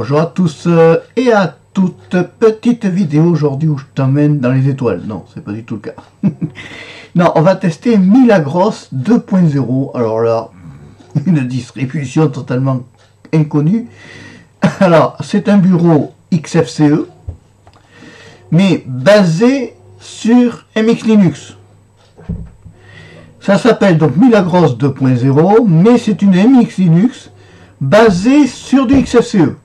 Bonjour à tous et à toutes. Petite vidéo aujourd'hui où je t'emmène dans les étoiles. Non, c'est pas du tout le cas. Non, on va tester Milagros 2.0. Alors là, une distribution totalement inconnue. Alors, c'est un bureau XFCE, mais basé sur MX Linux. Ça s'appelle donc Milagros 2.0, mais c'est une MX Linux basée sur du XFCE.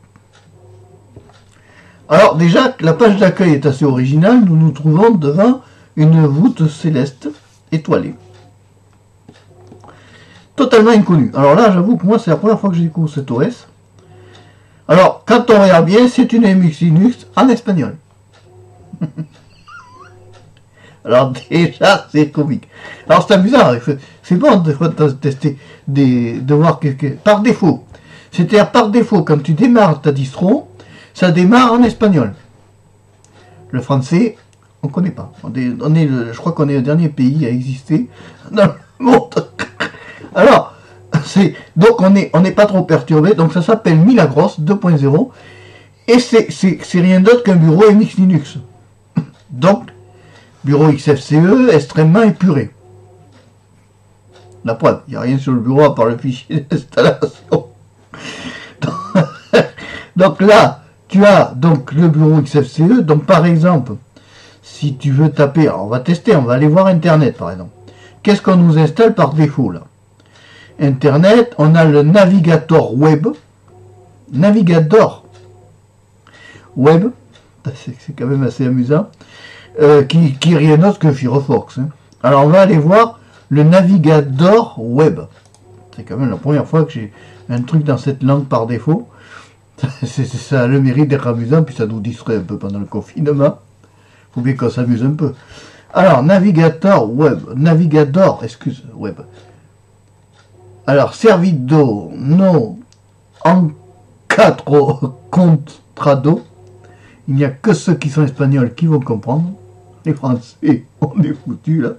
Alors déjà, la page d'accueil est assez originale. Nous nous trouvons devant une voûte céleste étoilée. Totalement inconnue. Alors là, j'avoue que moi, c'est la première fois que je découvre cet OS. Alors, quand on regarde bien, c'est une MX Linux en espagnol. Alors déjà, c'est comique. Alors c'est amusant, c'est bon des fois de tester, de voir par défaut. C'est-à-dire par défaut, quand tu démarres ta distro, ça démarre en espagnol. Le français, on ne connaît pas. Je crois qu'on est le dernier pays à exister dans le monde. Alors, donc on n'est pas trop perturbé. Donc ça s'appelle Milagros 2.0 et c'est rien d'autre qu'un bureau MX Linux. Donc, bureau XFCE extrêmement épuré. La preuve, il n'y a rien sur le bureau à part le fichier d'installation. Donc là, tu as donc le bureau XFCE. Donc par exemple, si tu veux taper, alors on va tester, on va aller voir Internet par exemple. Qu'est-ce qu'on nous installe par défaut là? Internet, on a le navigateur web. Navigateur web, c'est quand même assez amusant. Qui est rien d'autre que Firefox. Hein. Alors on va aller voir le navigateur web. C'est quand même la première fois que j'ai un truc dans cette langue par défaut. Ça a le mérite d'être amusant, puis ça nous distrait un peu pendant le confinement. Faut bien qu'on s'amuse un peu. Alors, navigateur web. Navigateur, excuse, web. Alors, servido no encadro contrado. Il n'y a que ceux qui sont espagnols qui vont comprendre. Les Français, on est foutus là.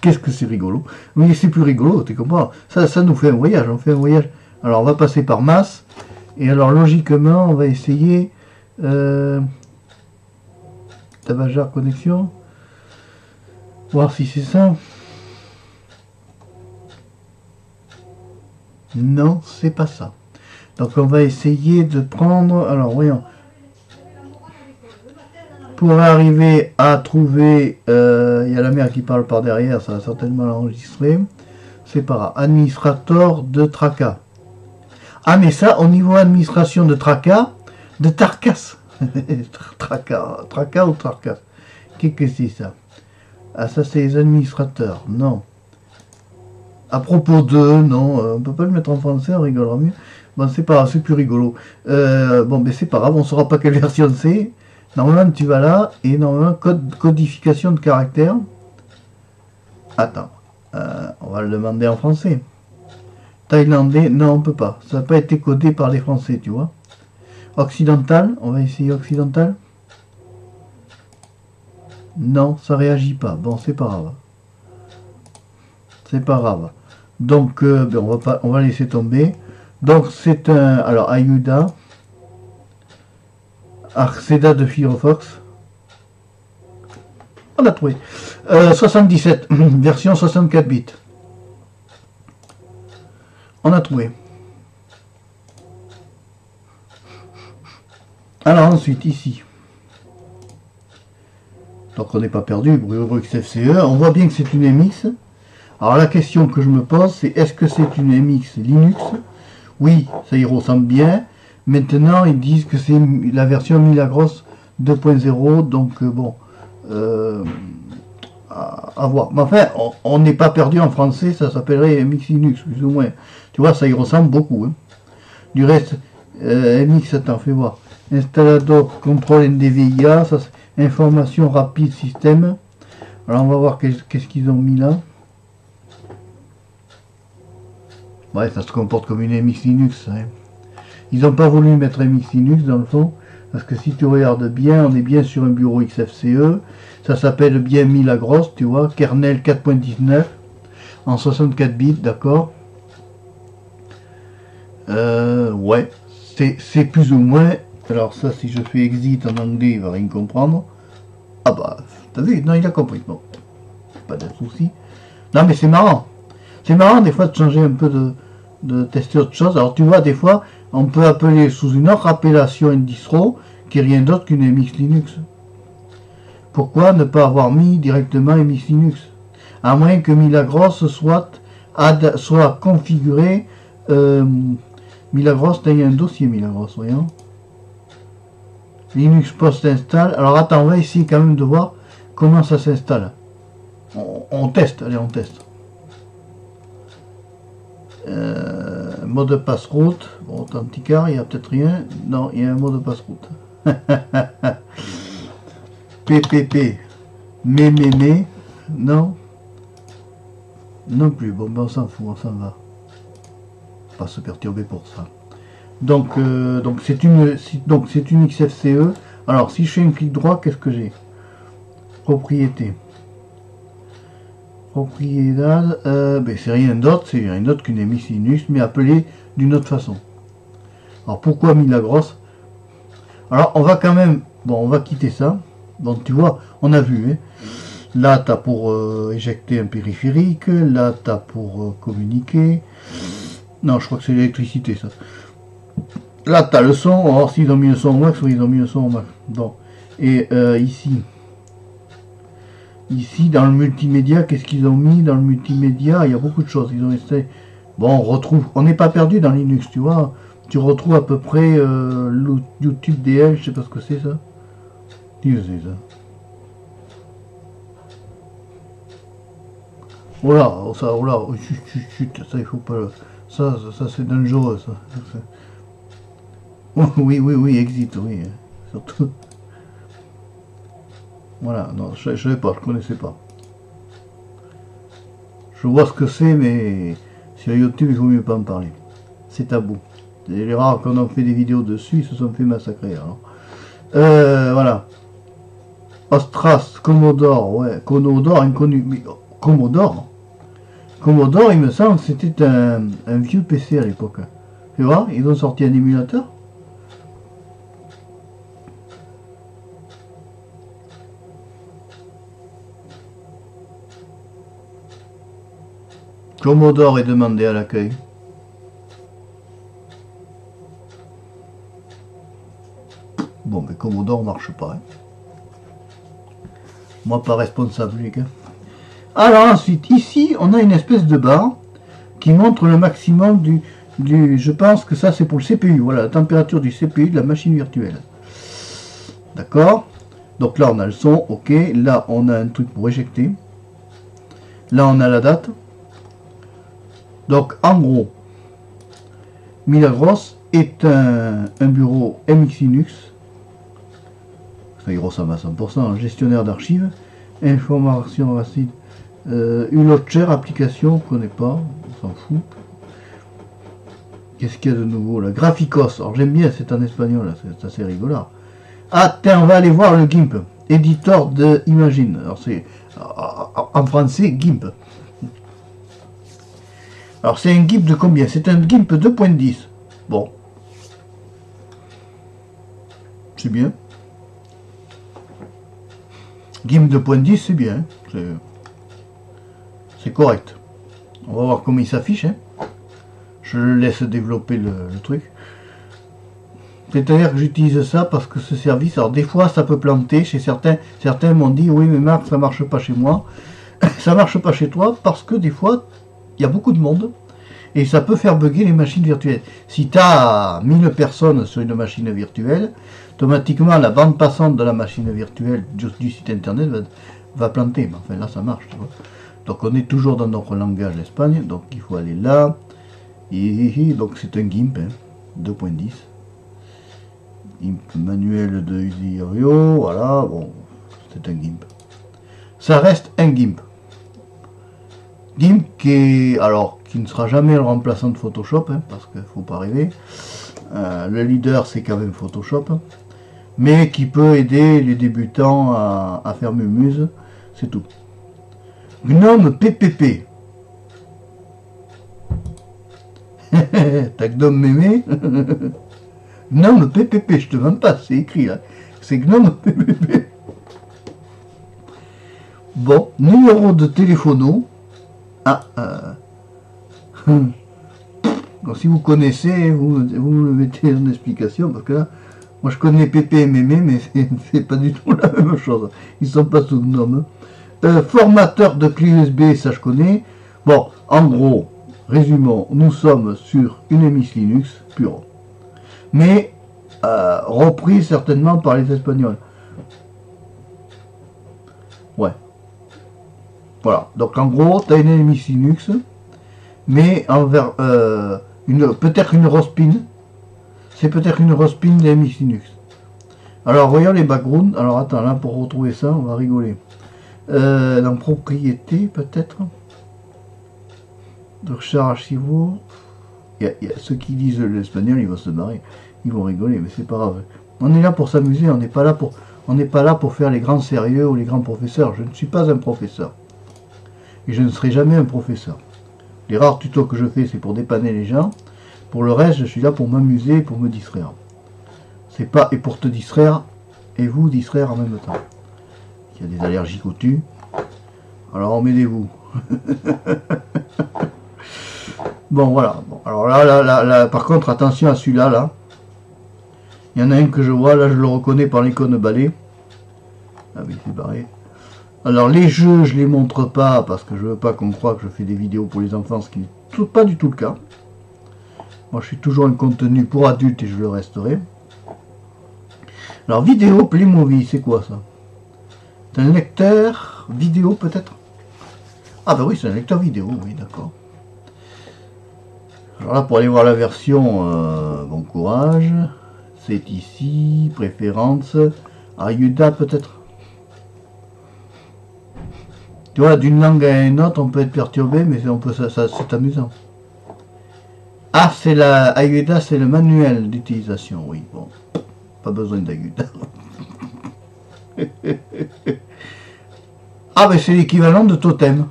Qu'est-ce que c'est rigolo. Mais c'est plus rigolo, tu comprends. Ça nous fait un voyage, on fait un voyage. Alors on va passer par masse. Et alors logiquement, on va essayer Tabajara connexion. Voir si c'est ça. Non, c'est pas ça. Donc on va essayer de prendre. Alors voyons. Pour arriver à trouver, il y a la mère qui parle par derrière, ça va certainement l'enregistrer. C'est pas grave. Administrateur de Traca. Ah mais ça, au niveau administration de Traca, de Tarkas. Traca ou Tarkas. Qu'est-ce que c'est ça? Ah ça c'est les administrateurs, non. À propos de, non, on peut pas le mettre en français, on rigolera mieux. Bon c'est pas grave, c'est plus rigolo. Bon ben c'est pas grave, on saura pas quelle version c'est. Normalement, tu vas là, et normalement, codification de caractères. Attends, on va le demander en français. Thaïlandais, non, on peut pas. Ça n'a pas été codé par les Français, tu vois. Occidental, on va essayer occidental. Non, ça réagit pas. Bon, c'est pas grave. C'est pas grave. Donc, ben, on va laisser tomber. Donc, c'est un... Alors, Ayuda. Arceda de Firefox. On a trouvé. 77, version 64 bits. On a trouvé. Alors ensuite, ici. Donc on n'est pas perdu, bureau XFCE. On voit bien que c'est une MX. Alors la question que je me pose, c'est est-ce que c'est une MX Linux? Oui, ça y ressemble bien. Maintenant, ils disent que c'est la version Milagros 2.0, donc bon, à voir. Mais enfin, on n'est pas perdu en français, ça s'appellerait MX Linux, plus ou moins. Tu vois, ça y ressemble beaucoup. Hein. Du reste, MX, attends, fais voir. Installateur, contrôle NDVIA, ça, information rapide système. Alors, on va voir qu'est-ce qu'ils ont mis là. Ouais, ça se comporte comme une MX Linux, hein. Ils n'ont pas voulu mettre MX Linux dans le fond, parce que si tu regardes bien, on est bien sur un bureau XFCE, ça s'appelle bien Milagros, tu vois, kernel 4.19, en 64 bits, d'accord. Ouais, c'est plus ou moins Alors ça, si je fais exit en anglais, il va rien comprendre. Ah bah, t'as vu? Non, il a compris. Bon, pas de souci. Non, mais c'est marrant. C'est marrant des fois de changer un peu de tester autre chose. Alors tu vois, des fois, on peut appeler sous une autre appellation une distro qui est rien d'autre qu'une MX Linux. Pourquoi ne pas avoir mis directement MX Linux? À moins que Milagros soit configuré. Milagros, il y a un dossier Milagros, voyons. Linux post install. Alors attends, on va essayer quand même de voir comment ça s'installe. On teste, allez, on teste. Mot de passe-route. Bon, Authenticar, il n'y a peut-être rien. Non, il y a un mot de passe-route. PPP. Mais. Non. Non plus. Bon, ben on s'en fout, on s'en va. Pas se perturber pour ça. Donc c'est une XFCE. Alors, si je fais un clic droit, qu'est-ce que j'ai? Propriété. Propriédad, ben c'est rien d'autre qu'une MX Linux, mais appelée d'une autre façon. Alors pourquoi Milagros? Alors on va quand même, bon on va quitter ça. Donc tu vois, on a vu, hein. Là tu as pour éjecter un périphérique, là tu as pour communiquer. Non, je crois que c'est l'électricité ça. Là tu as le son, on va voir s'ils ont mis le son au max ou ils ont mis le son au max. Bon. Et ici, dans le multimédia, qu'est-ce qu'ils ont mis dans le multimédia? Il y a beaucoup de choses. Ils ont essayé. Bon, on retrouve. On n'est pas perdu dans Linux, tu vois. Tu retrouves à peu près YouTube DL, je sais pas ce que c'est ça. Qu'est-ce que c'est ça? Oh là, chut, ça il faut pas. Ça c'est dangereux, ça. Oh, oui, exit, oui. Surtout. Voilà, non, je savais pas, je connaissais pas. Je vois ce que c'est, mais sur YouTube, il vaut mieux pas en parler. C'est tabou. Les rares qu'on a fait des vidéos dessus, ils se sont fait massacrer. Alors. Voilà. Ostras, Commodore, ouais. Commodore, inconnu. Mais, Commodore, il me semble que c'était un vieux PC à l'époque. Tu vois, ils ont sorti un émulateur. Commodore est demandé à l'accueil. Bon, mais Commodore marche pas. Hein. Moi, pas responsable, les gars. Alors ensuite, ici, on a une espèce de barre qui montre le maximum du je pense que ça, c'est pour le CPU. Voilà, la température du CPU de la machine virtuelle. D'accord? Donc là, on a le son, ok. Là, on a un truc pour éjecter. Là, on a la date. Donc, en gros, Milagros est un bureau MX Linux. Ça y ressemble à 100%. Gestionnaire d'archives. Information racine. Ulotcher, application, on ne connaît pas. On s'en fout. Qu'est-ce qu'il y a de nouveau là? Graphicos. Alors, j'aime bien, c'est en espagnol. C'est assez rigolo. Ah, tiens, on va aller voir le GIMP. Éditeur de Imagine. Alors, c'est en français, GIMP. Alors c'est un GIMP de combien? C'est un GIMP 2.10. Bon. C'est bien. GIMP 2.10, c'est bien. C'est correct. On va voir comment il s'affiche. Hein. Je le laisse développer le truc. C'est-à-dire que j'utilise ça parce que ce service, alors des fois ça peut planter chez certains. Certains m'ont dit, oui mais Marc, ça marche pas chez moi. Ça marche pas chez toi parce que des fois, il y a beaucoup de monde et ça peut faire bugger les machines virtuelles. Si tu as 1000 personnes sur une machine virtuelle, automatiquement la bande passante de la machine virtuelle du site internet va planter. Mais enfin là ça marche. Tu vois. Donc on est toujours dans notre langage Espagne, donc il faut aller là. Et donc c'est un GIMP hein, 2.10. GIMP manuel de Usirio, voilà, bon, c'est un GIMP. Ça reste un GIMP. GIMP qui ne sera jamais le remplaçant de Photoshop, hein, parce qu'il ne faut pas rêver. Le leader, c'est quand même Photoshop, mais qui peut aider les débutants à faire Mumuse, c'est tout. GNOME PPP. T'as GNOME Mémé. GNOME PPP, je te demande pas, c'est écrit là. C'est GNOME PPP. Bon, numéro de téléphono. Ah, donc si vous connaissez, vous me le mettez en explication, parce que là, moi je connais PPMM, mais c'est pas du tout la même chose. Ils sont pas sous GNOME. Formateur de clé USB, ça je connais. Bon, en gros, résumons, nous sommes sur une MX Linux pure. Mais reprise certainement par les Espagnols. Ouais. Voilà. Donc en gros, tu as une MX Linux, mais envers peut-être une Rospin. C'est peut-être une Rospin de MX Linux. Alors voyons les backgrounds. Alors attends, là pour retrouver ça, on va rigoler. Dans propriété peut-être. De recharge archivo. Il y a ceux qui lisent l'espagnol, ils vont se marrer. Ils vont rigoler, mais c'est pas grave. On est là pour s'amuser, on n'est pas là pour faire les grands sérieux ou les grands professeurs. Je ne suis pas un professeur. Et je ne serai jamais un professeur. Les rares tutos que je fais, c'est pour dépanner les gens. Pour le reste, je suis là pour m'amuser et pour me distraire. C'est pas et pour te distraire et vous distraire en même temps. Il y a des allergies au tu. Alors emmêlez-vous. Bon voilà. Bon, alors là, par contre, attention à celui-là, là. Il y en a un que je vois, là je le reconnais par l'icône balai. Ah oui, c'est barré. Alors les jeux, je les montre pas parce que je veux pas qu'on croie que je fais des vidéos pour les enfants, ce qui n'est pas du tout le cas. Moi je suis toujours un contenu pour adultes et je le resterai. Alors vidéo Playmobil, c'est quoi ça? C'est un lecteur vidéo peut-être? Ah bah oui, c'est un lecteur vidéo, oui d'accord. Alors là pour aller voir la version, bon courage. C'est ici, préférence, Ayuda peut-être. Tu vois, d'une langue à une autre, on peut être perturbé, mais c'est amusant. Ah, c'est la Ayuda, c'est le manuel d'utilisation, oui, bon. Pas besoin d'Ayuda. Ah, ben c'est l'équivalent de Totem.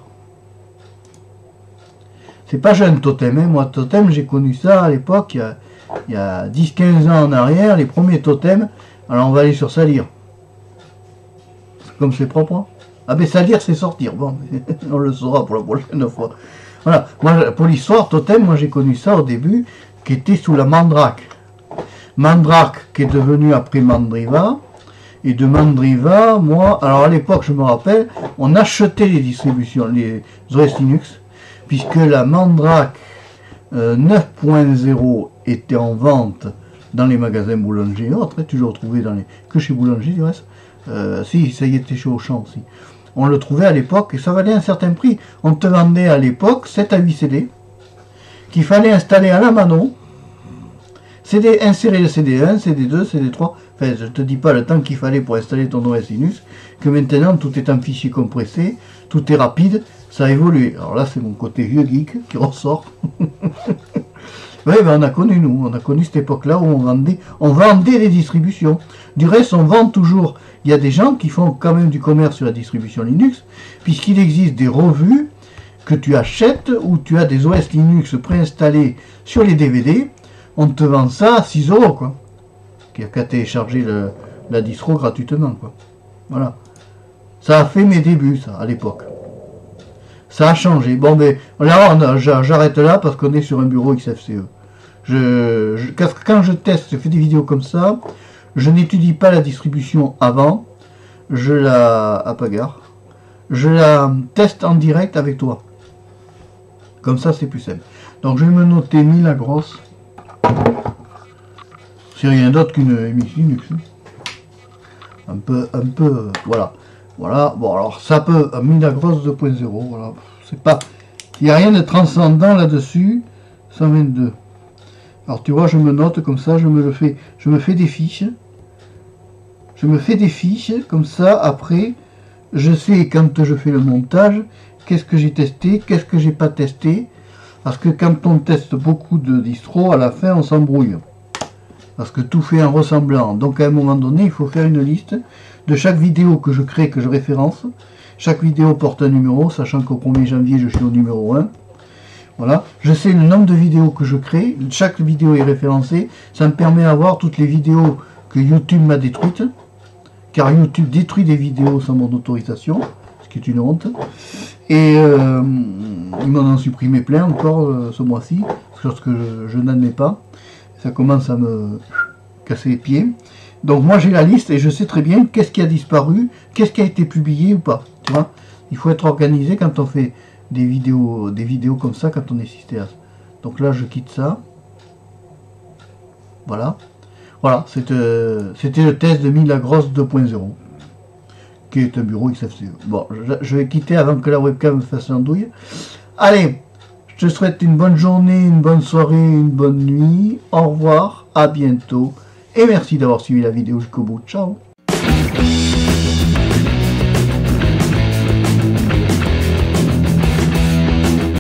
C'est pas jeune Totem, hein. Moi Totem, j'ai connu ça à l'époque, il y a 10-15 ans en arrière, les premiers totems. Alors on va aller sur Salir. Comme c'est propre. Hein. Ah ben Salir c'est sortir. Bon, on le saura pour la prochaine fois. Voilà. Moi, pour l'histoire, totem, moi j'ai connu ça au début, qui était sous la Mandrake. Mandrake qui est devenu après Mandriva. Et de Mandriva, moi, alors à l'époque je me rappelle, on achetait les distributions, les OS Linux, puisque la Mandrake 9.0 était en vente dans les magasins Boulanger et autres, toujours trouvé dans les... que chez Boulanger du reste. Si, ça y était chez Auchan aussi. On le trouvait à l'époque et ça valait un certain prix. On te vendait à l'époque 7 à 8 CD qu'il fallait installer à la mano. Insérer le CD1, CD2, CD3. Enfin, je te dis pas le temps qu'il fallait pour installer ton OS Linux, que maintenant tout est en fichier compressé, tout est rapide, ça a évolué. Alors là, c'est mon côté vieux geek qui ressort. Oui, ben on a connu, nous, on a connu cette époque-là où on vendait des distributions. Du reste, on vend toujours. Il y a des gens qui font quand même du commerce sur la distribution Linux, puisqu'il existe des revues que tu achètes où tu as des OS Linux préinstallés sur les DVD. On te vend ça à 6 €, quoi. Qui a qu'à télécharger la distro gratuitement, quoi. Voilà. Ça a fait mes débuts, ça, à l'époque. Ça a changé. Bon, mais là, j'arrête là parce qu'on est sur un bureau XFCE. Quand je teste, je fais des vidéos comme ça, je n'étudie pas la distribution avant, je la teste en direct avec toi. Comme ça, c'est plus simple. Donc, je vais me noter Milagros. C'est rien d'autre qu'une MX Linux. Un peu, voilà. Voilà, bon alors ça peut, Milagros 2.0, voilà, c'est pas, il n'y a rien de transcendant là-dessus, 122. Alors tu vois, je me note comme ça, je me fais des fiches, comme ça, après, je sais quand je fais le montage, qu'est-ce que j'ai testé, qu'est-ce que j'ai pas testé, parce que quand on teste beaucoup de distros, à la fin on s'embrouille. Parce que tout fait un ressemblant. Donc à un moment donné, il faut faire une liste de chaque vidéo que je crée, que je référence. Chaque vidéo porte un numéro, sachant qu'au 1er janvier, je suis au numéro 1. Voilà, je sais le nombre de vidéos que je crée, chaque vidéo est référencée, ça me permet d'avoir toutes les vidéos que YouTube m'a détruites, car YouTube détruit des vidéos sans mon autorisation, ce qui est une honte, et ils m'en ont supprimé plein encore ce mois-ci, parce que je n'admets pas, ça commence à me casser les pieds. Donc moi j'ai la liste et je sais très bien qu'est-ce qui a disparu, qu'est-ce qui a été publié ou pas, tu vois. Il faut être organisé quand on fait des vidéos comme ça, quand on est cinéaste. Donc là je quitte ça. Voilà. Voilà, c'était le test de Milagrosse 2.0, qui est un bureau XFCE. Bon, je vais quitter avant que la webcam me fasse l'andouille. Allez, je te souhaite une bonne journée, une bonne soirée, une bonne nuit. Au revoir, à bientôt. Et merci d'avoir suivi la vidéo jusqu'au bout. Ciao.